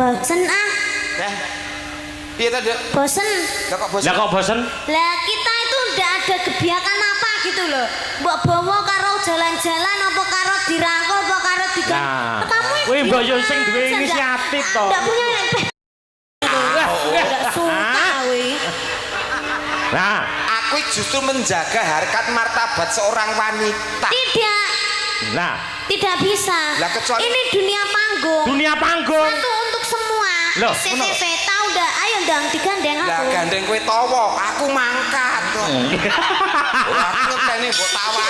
Bosen ah. Ya. Iya tadi. Bosen. Lah kok bosen? Lah kok bosen? Lah kita itu udah ada kebiakan apa gitu loh. Mbok bawa karo jalan-jalan apa karo dirangkul apa karo digan. Nah, Kamu kowe mbok yo sing duwe inisiatif to. Enggak punya enggak suka kowe. Nah, aku justru menjaga harkat martabat seorang wanita. Tidak. nah, Tidak bisa. Lah kecuali ini dunia panggung. dunia panggung. Satu untuk semua. Loh, CCTV tahu dah. Ayo ndang digandeng lah aku. gandeng kowe tawa, aku mangkat. Aku ngenteni mbok tawa.